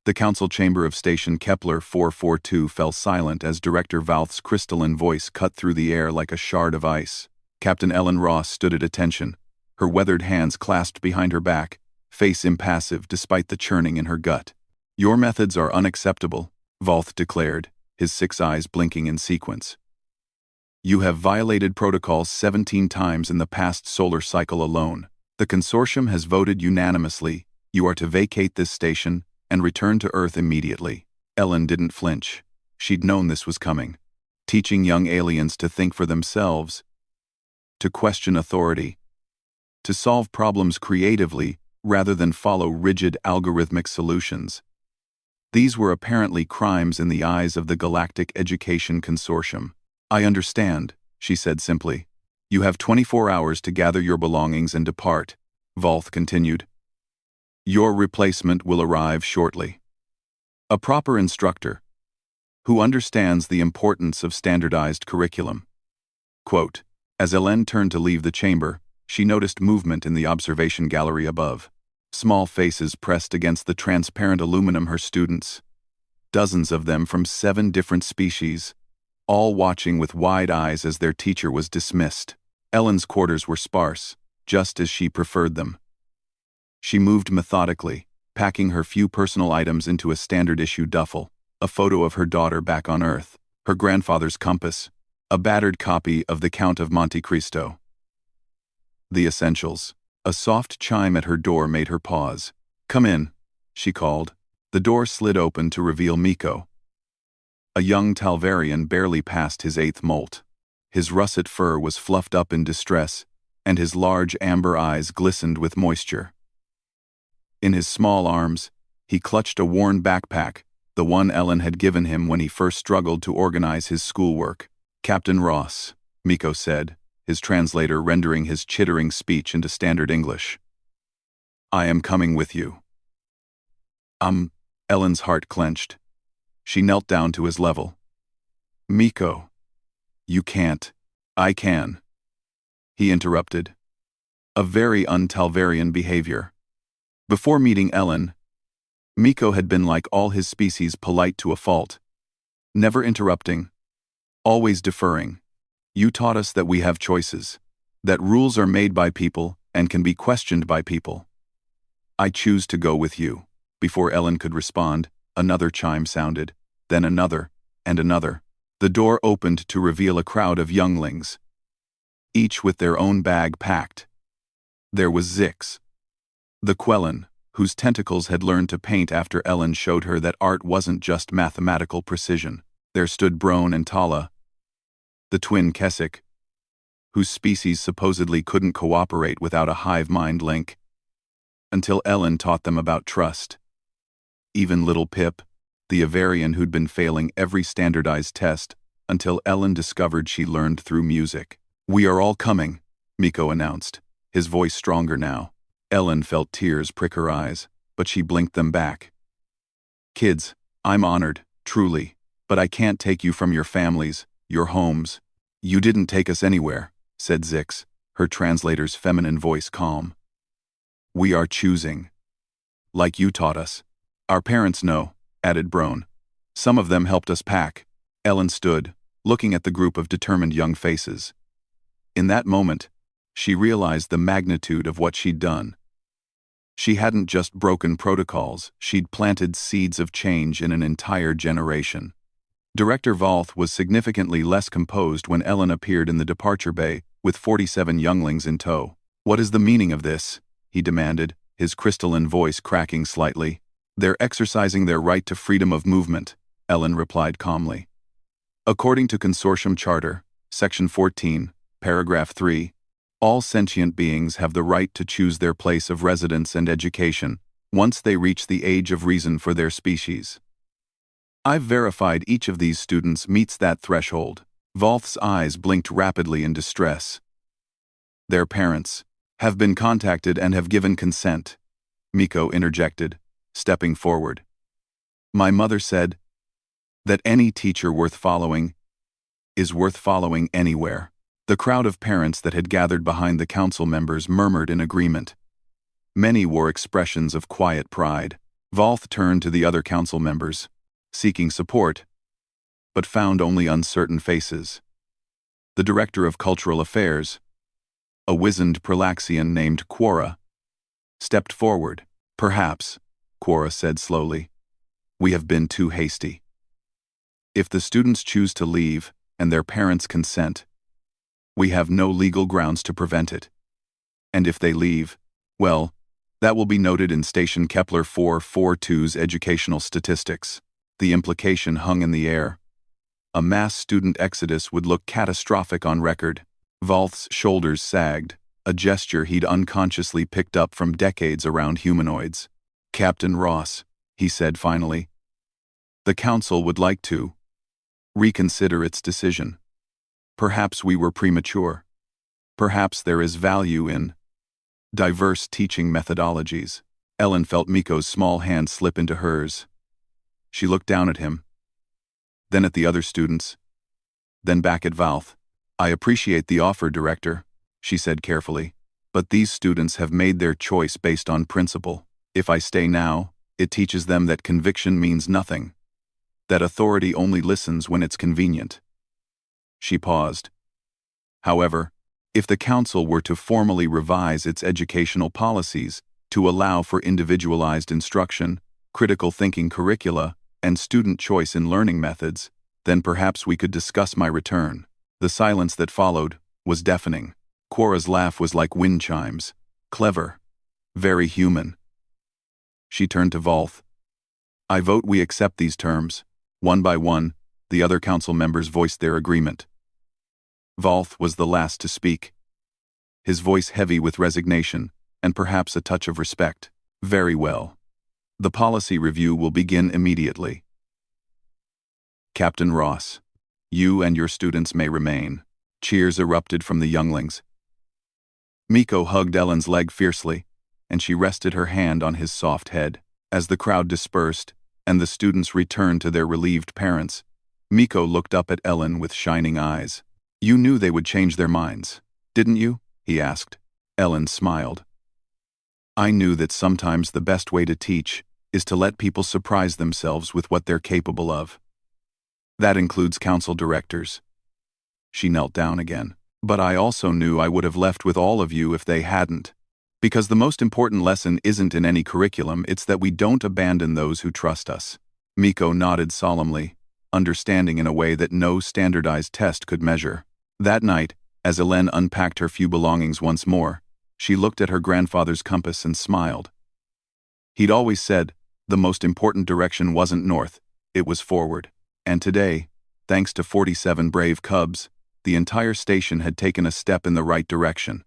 The council chamber of station Kepler 442 fell silent as Director Valth's crystalline voice cut through the air like a shard of ice. Captain Ellen Ross stood at attention, her weathered hands clasped behind her back, face impassive despite the churning in her gut. "Your methods are unacceptable," Valth declared, his 6 eyes blinking in sequence. "You have violated protocols 17 times in the past solar cycle alone. The consortium has voted unanimously. You are to vacate this station and return to Earth immediately." Ellen didn't flinch. She'd known this was coming. Teaching young aliens to think for themselves, to question authority, to solve problems creatively rather than follow rigid algorithmic solutions. These were apparently crimes in the eyes of the Galactic Education Consortium. "I understand," she said simply. "You have 24 hours to gather your belongings and depart," Valth continued. "Your replacement will arrive shortly. A proper instructor who understands the importance of standardized curriculum." Quote, as Ellen turned to leave the chamber, she noticed movement in the observation gallery above. Small faces pressed against the transparent aluminum her students. Dozens of them from 7 different species, all watching with wide eyes as their teacher was dismissed. Ellen's quarters were sparse, just as she preferred them. She moved methodically, packing her few personal items into a standard-issue duffel, a photo of her daughter back on Earth, her grandfather's compass, a battered copy of The Count of Monte Cristo. The essentials. A soft chime at her door made her pause. "Come in," she called. The door slid open to reveal Miko, a young Talvarian barely past his 8th molt. His russet fur was fluffed up in distress, and his large amber eyes glistened with moisture. In his small arms, he clutched a worn backpack, the one Ellen had given him when he first struggled to organize his schoolwork. "Captain Ross," Miko said, his translator rendering his chittering speech into standard English. "I am coming with you." Ellen's heart clenched. She knelt down to his level. "Miko, you can't." "I can," he interrupted. A very un-Talvarian behavior. Before meeting Ellen, Miko had been like all his species, polite to a fault. Never interrupting, always deferring. "You taught us that we have choices, that rules are made by people and can be questioned by people. I choose to go with you." Before Ellen could respond, another chime sounded, then another, and another. The door opened to reveal a crowd of younglings, each with their own bag packed. There was Zix, the Quellan, whose tentacles had learned to paint after Ellen showed her that art wasn't just mathematical precision. There stood Brone and Tala, the twin Keswick, whose species supposedly couldn't cooperate without a hive mind link, until Ellen taught them about trust. Even little Pip, the Avarian who'd been failing every standardized test, until Ellen discovered she learned through music. "We are all coming," Miko announced, his voice stronger now. Ellen felt tears prick her eyes, but she blinked them back. "Kids, I'm honored, truly, but I can't take you from your families, your homes." "You didn't take us anywhere," said Zix, her translator's feminine voice calm. "We are choosing. Like you taught us. Our parents know," added Brone. "Some of them helped us pack." Ellen stood, looking at the group of determined young faces. In that moment, she realized the magnitude of what she'd done. She hadn't just broken protocols, she'd planted seeds of change in an entire generation. Director Valth was significantly less composed when Ellen appeared in the departure bay, with 47 younglings in tow. "What is the meaning of this?" he demanded, his crystalline voice cracking slightly. "They're exercising their right to freedom of movement," Ellen replied calmly. "According to Consortium Charter, Section 14, Paragraph 3, all sentient beings have the right to choose their place of residence and education once they reach the age of reason for their species. I've verified each of these students meets that threshold." Valth's eyes blinked rapidly in distress. "Their parents have been contacted and have given consent," Miko interjected, stepping forward. "My mother said that any teacher worth following is worth following anywhere." The crowd of parents that had gathered behind the council members murmured in agreement. Many wore expressions of quiet pride. Valth turned to the other council members, seeking support, but found only uncertain faces. The director of cultural affairs, a wizened Prelaxian named Quora, stepped forward. Perhaps, Quora said slowly, we have been too hasty. If the students choose to leave and their parents consent, we have no legal grounds to prevent it. And if they leave, well, that will be noted in Station Kepler 442's educational statistics. The implication hung in the air. A mass student exodus would look catastrophic on record. Valth's shoulders sagged, a gesture he'd unconsciously picked up from decades around humanoids. Captain Ross, he said finally, the council would like to reconsider its decision. Perhaps we were premature. Perhaps there is value in diverse teaching methodologies. Ellen felt Miko's small hand slip into hers. She looked down at him, then at the other students, then back at Valth. I appreciate the offer, Director, she said carefully, but these students have made their choice based on principle. If I stay now, it teaches them that conviction means nothing, that authority only listens when it's convenient. She paused. However, if the council were to formally revise its educational policies to allow for individualized instruction, critical thinking curricula, and student choice in learning methods, then perhaps we could discuss my return. The silence that followed was deafening. Quora's laugh was like wind chimes. Clever. Very human. She turned to Valth. I vote we accept these terms. One by one, the other council members voiced their agreement. Valth was the last to speak, his voice heavy with resignation and perhaps a touch of respect. Very well. The policy review will begin immediately. Captain Ross, you and your students may remain. Cheers erupted from the younglings. Miko hugged Ellen's leg fiercely, and she rested her hand on his soft head. As the crowd dispersed and the students returned to their relieved parents, Miko looked up at Ellen with shining eyes. You knew they would change their minds, didn't you? He asked. Ellen smiled. I knew that sometimes the best way to teach is to let people surprise themselves with what they're capable of. That includes council directors. She knelt down again. But I also knew I would have left with all of you if they hadn't. Because the most important lesson isn't in any curriculum, it's that we don't abandon those who trust us. Miko nodded solemnly, understanding in a way that no standardized test could measure. That night, as Ellen unpacked her few belongings once more, she looked at her grandfather's compass and smiled. He'd always said, the most important direction wasn't north, it was forward. And today, thanks to 47 brave cubs, the entire station had taken a step in the right direction.